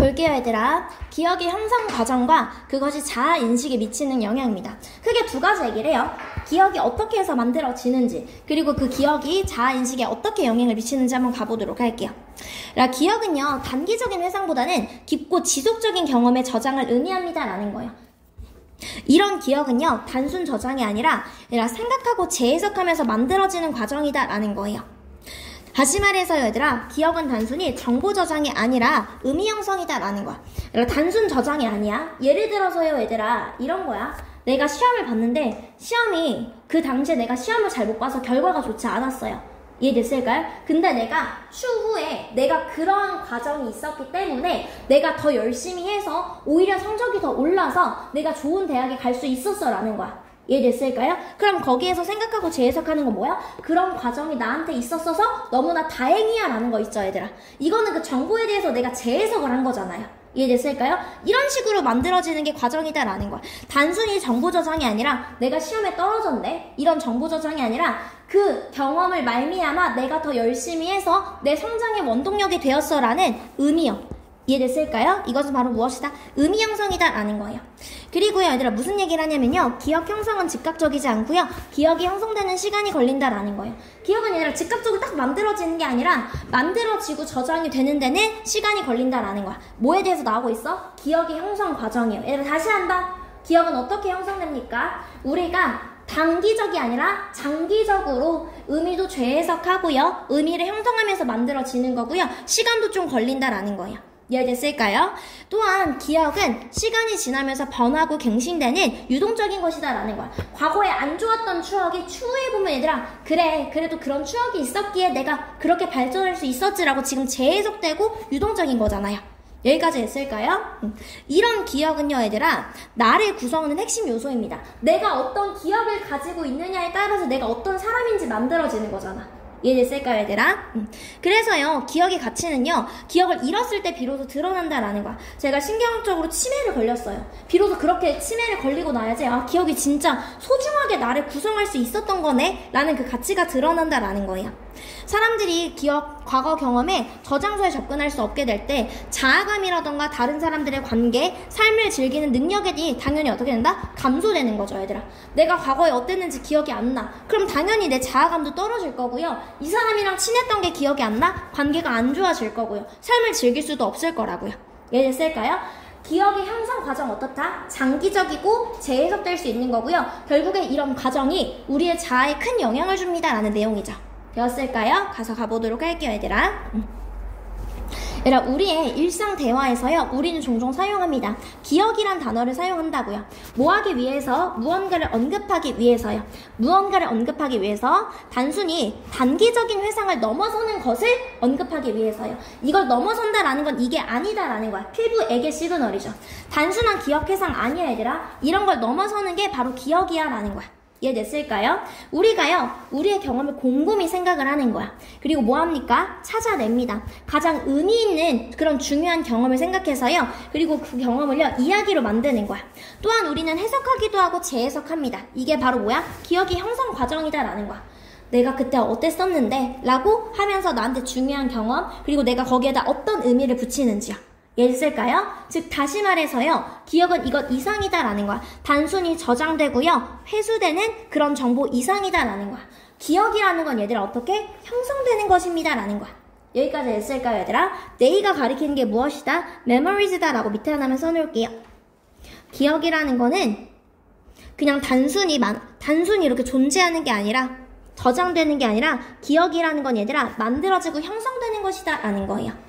볼게요, 얘들아. 기억의 형성 과정과 그것이 자아 인식에 미치는 영향입니다. 크게 두 가지 얘기를 해요. 기억이 어떻게 해서 만들어지는지, 그리고 그 기억이 자아 인식에 어떻게 영향을 미치는지 한번 가보도록 할게요. 기억은요, 단기적인 회상보다는 깊고 지속적인 경험의 저장을 의미합니다 라는 거예요. 이런 기억은요, 단순 저장이 아니라 생각하고 재해석하면서 만들어지는 과정이다 라는 거예요. 다시 말해서 얘들아, 기억은 단순히 정보 저장이 아니라 의미 형성이다 라는 거야. 단순 저장이 아니야. 예를 들어서요, 얘들아, 이런 거야. 내가 시험을 봤는데 시험이 그 당시에 내가 시험을 잘 못 봐서 결과가 좋지 않았어요. 이해됐을까요? 근데 내가 추후에 내가 그러한 과정이 있었기 때문에 내가 더 열심히 해서 오히려 성적이 더 올라서 내가 좋은 대학에 갈 수 있었어 라는 거야. 이해됐을까요? 그럼 거기에서 생각하고 재해석하는 건 뭐야? 그런 과정이 나한테 있었어서 너무나 다행이야 라는 거 있죠, 얘들아. 이거는 그 정보에 대해서 내가 재해석을 한 거잖아요. 이해됐을까요? 이런 식으로 만들어지는 게 과정이다 라는 거야. 단순히 정보 저장이 아니라 내가 시험에 떨어졌네, 이런 정보 저장이 아니라 그 경험을 말미암아 내가 더 열심히 해서 내 성장의 원동력이 되었어 라는 의미요. 이해됐을까요? 이것은 바로 무엇이다? 의미 형성이다 라는 거예요. 그리고요, 얘들아, 무슨 얘기를 하냐면요, 기억 형성은 즉각적이지 않고요, 기억이 형성되는 시간이 걸린다 라는 거예요. 기억은 얘들아 즉각적으로 딱 만들어지는 게 아니라 만들어지고 저장이 되는 데는 시간이 걸린다 라는 거야. 뭐에 대해서 나오고 있어? 기억의 형성 과정이에요. 얘들아, 다시 한다. 기억은 어떻게 형성됩니까? 우리가 단기적이 아니라 장기적으로 의미도 재해석하고요, 의미를 형성하면서 만들어지는 거고요, 시간도 좀 걸린다라는 거예요. 이해됐을까요? 또한 기억은 시간이 지나면서 변하고 갱신되는 유동적인 것이다 라는 거야. 과거에 안 좋았던 추억이 추후에 보면 얘들아, 그래, 그래도 그런 추억이 있었기에 내가 그렇게 발전할 수 있었지라고 지금 재해석되고 유동적인 거잖아요. 여기까지 됐을까요? 이런 기억은요, 얘들아, 나를 구성하는 핵심 요소입니다. 내가 어떤 기억을 가지고 있느냐에 따라서 내가 어떤 사람인지 만들어지는 거잖아. 이해됐을까요, 얘들아? 그래서요, 기억의 가치는요, 기억을 잃었을 때 비로소 드러난다라는 거야. 제가 신경학적으로 치매를 걸렸어요. 비로소 그렇게 치매를 걸리고 나야지, 아, 기억이 진짜 소중하게 나를 구성할 수 있었던 거네 라는 그 가치가 드러난다라는 거예요. 사람들이 기억, 과거 경험에 저장소에 접근할 수 없게 될 때 자아감이라던가 다른 사람들의 관계, 삶을 즐기는 능력이 당연히 어떻게 된다? 감소되는 거죠, 얘들아. 내가 과거에 어땠는지 기억이 안 나. 그럼 당연히 내 자아감도 떨어질 거고요, 이 사람이랑 친했던 게 기억이 안 나? 관계가 안 좋아질 거고요, 삶을 즐길 수도 없을 거라고요. 이해됐을까요? 기억의 형성 과정 어떻다? 장기적이고 재해석될 수 있는 거고요, 결국에 이런 과정이 우리의 자아에 큰 영향을 줍니다 라는 내용이죠. 되었을까요? 가보도록 할게요, 얘들아. 얘들아, 우리의 일상 대화에서요, 우리는 종종 사용합니다. 기억이란 단어를 사용한다고요. 뭐 하기 위해서? 무언가를 언급하기 위해서요. 무언가를 언급하기 위해서 단순히 단기적인 회상을 넘어서는 것을 언급하기 위해서요. 이걸 넘어선다라는 건 이게 아니다라는 거야. 필부에게 시그널이죠. 단순한 기억 회상 아니야, 얘들아. 이런 걸 넘어서는 게 바로 기억이야 라는 거야. 이해됐을까요? 우리가요, 우리의 경험을 곰곰이 생각을 하는 거야. 그리고 뭐합니까? 찾아냅니다. 가장 의미 있는 그런 중요한 경험을 생각해서요, 그리고 그 경험을요, 이야기로 만드는 거야. 또한 우리는 해석하기도 하고 재해석합니다. 이게 바로 뭐야? 기억의 형성 과정이다 라는 거야. 내가 그때 어땠었는데 라고 하면서 나한테 중요한 경험, 그리고 내가 거기에다 어떤 의미를 붙이는지요. 이해됐을까요? 즉, 다시 말해서요, 기억은 이것 이상이다 라는 거야. 단순히 저장되고요, 회수되는 그런 정보 이상이다 라는 거야. 기억이라는 건 얘들아 어떻게? 형성되는 것입니다 라는 거야. 여기까지 됐을까요, 얘들아? 내가 가리키는 게 무엇이다? memories다 라고 밑에 하나만 써놓을게요. 기억이라는 거는 그냥 단순히 이렇게 존재하는 게 아니라, 저장되는 게 아니라, 기억이라는 건 얘들아 만들어지고 형성되는 것이다 라는 거예요.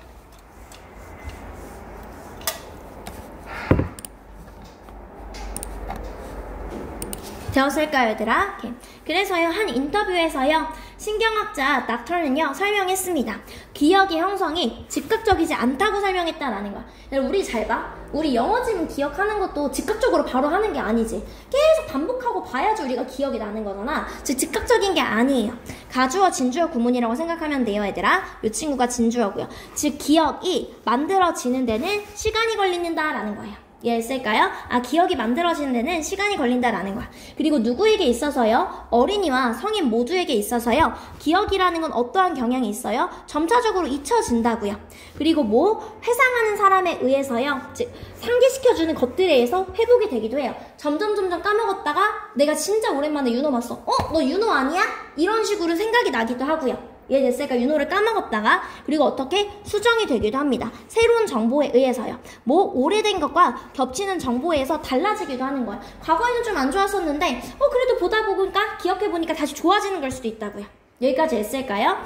되었을까요, 얘들아? 오케이. 그래서요, 한 인터뷰에서요, 신경학자 닥터는요, 설명했습니다. 기억의 형성이 즉각적이지 않다고 설명했다라는 거야. 우리 잘 봐. 우리 영어 지문 기억하는 것도 즉각적으로 바로 하는 게 아니지. 계속 반복하고 봐야지 우리가 기억이 나는 거잖아. 즉, 즉각적인 게 아니에요. 가주어, 진주어 구문이라고 생각하면 돼요, 얘들아. 이 친구가 진주어고요. 즉, 기억이 만들어지는 데는 시간이 걸린다라는 거예요. 이해했을까요? 기억이 만들어지는 데는 시간이 걸린다라는 거야. 그리고 누구에게 있어서요? 어린이와 성인 모두에게 있어서요. 기억이라는 건 어떠한 경향이 있어요? 점차적으로 잊혀진다고요. 그리고 회상하는 사람에 의해서요. 즉 상기시켜주는 것들에 의해서 회복이 되기도 해요. 점점 까먹었다가 내가 진짜 오랜만에 윤호 봤어. 너 윤호 아니야? 이런 식으로 생각이 나기도 하고요. 이해됐을까? 윤호를 까먹었다가 그리고 어떻게 수정이 되기도 합니다. 새로운 정보에 의해서요. 오래된 것과 겹치는 정보에 의해서 달라지기도 하는 거예요. 과거에는 좀 안 좋았었는데 그래도 보다 보니까 기억해보니까 다시 좋아지는 걸 수도 있다고요. 여기까지 했을까요?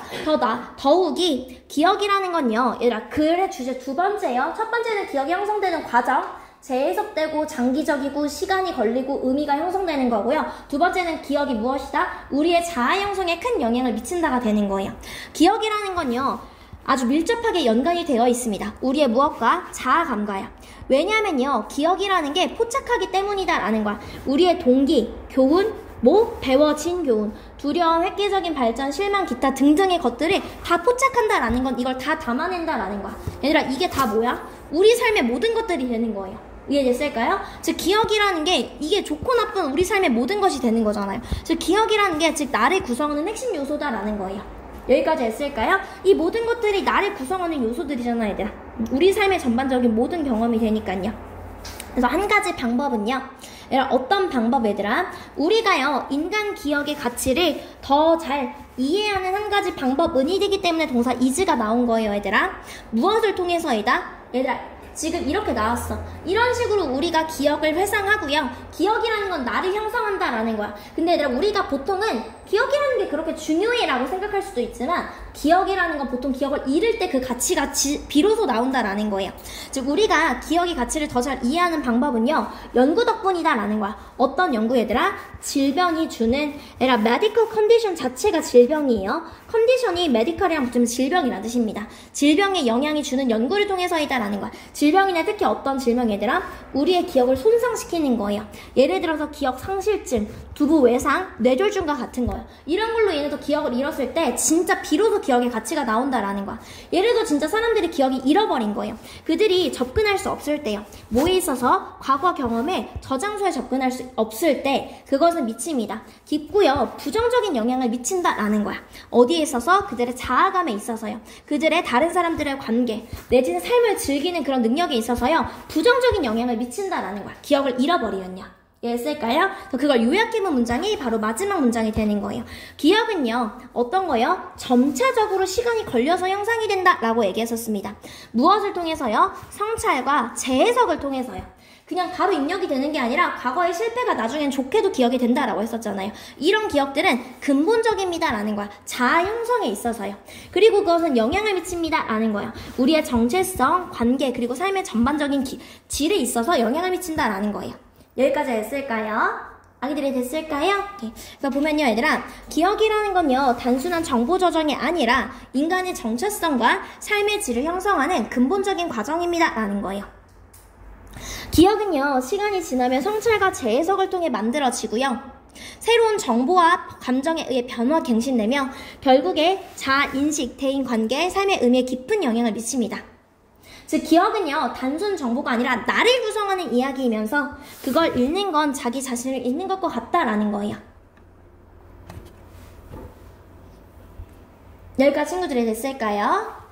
더욱이 기억이라는 건요. 얘들아 글의 주제 두 번째요. 첫 번째는 기억이 형성되는 과정. 재해석되고 장기적이고 시간이 걸리고 의미가 형성되는 거고요. 두 번째는 기억이 무엇이다? 우리의 자아 형성에 큰 영향을 미친다가 되는 거예요. 기억이라는 건요. 아주 밀접하게 연관이 되어 있습니다. 우리의 무엇과? 자아감과요. 왜냐면요. 기억이라는 게 포착하기 때문이다라는 거야. 우리의 동기, 교훈, 배워진 교훈, 두려움, 획기적인 발전, 실망, 기타 등등의 것들을 다 포착한다라는 건 이걸 다 담아낸다라는 거야. 얘들아 이게 다 뭐야? 우리 삶의 모든 것들이 되는 거예요. 이해됐을까요? 즉 기억이라는 게 이게 좋고 나쁜 우리 삶의 모든 것이 되는 거잖아요. 즉 기억이라는 게 즉 나를 구성하는 핵심 요소다라는 거예요. 여기까지 했을까요? 이 모든 것들이 나를 구성하는 요소들이잖아 얘들아. 우리 삶의 전반적인 모든 경험이 되니까요. 그래서 한 가지 방법은요. 어떤 방법 얘들아? 우리가요 인간 기억의 가치를 더 잘 이해하는 한 가지 방법은이 되기 때문에 동사 is가 나온 거예요 얘들아. 무엇을 통해서이다? 얘들아 지금 이렇게 나왔어. 이런 식으로 우리가 기억을 회상하고요. 기억이라는 건 나를 형성한다라는 거야. 근데 얘들아 우리가 보통은 기억이라는 게 그렇게 중요해 라고 생각할 수도 있지만 기억이라는 건 보통 기억을 잃을 때 그 가치가 비로소 나온다라는 거예요. 즉 우리가 기억의 가치를 더 잘 이해하는 방법은요. 연구 덕분이다라는 거야. 어떤 연구 얘들아? 질병이 주는 메디컬 컨디션 자체가 질병이에요. 컨디션이 메디컬이랑 붙으면 질병이라는 뜻입니다. 질병에 영향이 주는 연구를 통해서이다라는 거야. 질병이나 특히 어떤 질병 얘들아? 우리의 기억을 손상시키는 거예요. 예를 들어서 기억 상실증, 두부 외상, 뇌졸중과 같은 거예요. 이런 걸로 인해서 기억을 잃었을 때 진짜 비로소 기억의 가치가 나온다라는 거야. 예를 들어 진짜 사람들이 기억이 잃어버린 거예요. 그들이 접근할 수 없을 때요. 뭐에 있어서 과거 경험에 저장소에 접근할 수 없을 때 그것은 미칩니다. 깊고요. 부정적인 영향을 미친다라는 거야. 어디에 있어서? 그들의 자아감에 있어서요. 그들의 다른 사람들의 관계 내지는 삶을 즐기는 그런 능력에 있어서요. 부정적인 영향을 미친다라는 거야. 기억을 잃어버리면요. 이해했을까요? 그걸 요약해본 문장이 바로 마지막 문장이 되는 거예요. 기억은요, 어떤 거요? 점차적으로 시간이 걸려서 형성이 된다라고 얘기했었습니다. 무엇을 통해서요? 성찰과 재해석을 통해서요. 그냥 바로 입력이 되는 게 아니라 과거의 실패가 나중엔 좋게도 기억이 된다라고 했었잖아요. 이런 기억들은 근본적입니다라는 거야. 자아 형성에 있어서요. 그리고 그것은 영향을 미칩니다라는 거예요. 우리의 정체성, 관계, 그리고 삶의 전반적인 질에 있어서 영향을 미친다라는 거예요. 여기까지 했을까요? 아기들이 됐을까요? 그래서 보면요 얘들아 기억이라는 건요 단순한 정보 저장이 아니라 인간의 정체성과 삶의 질을 형성하는 근본적인 과정입니다 라는 거예요. 기억은요 시간이 지나면 성찰과 재해석을 통해 만들어지고요 새로운 정보와 감정에 의해 변화 갱신되며 결국에 자아, 인식, 대인 관계, 삶의 의미에 깊은 영향을 미칩니다. 즉 기억은요 단순 정보가 아니라 나를 구성하는 이야기이면서 그걸 읽는 건 자기 자신을 읽는 것과 같다라는 거예요. 여기까지 친구들이 됐을까요?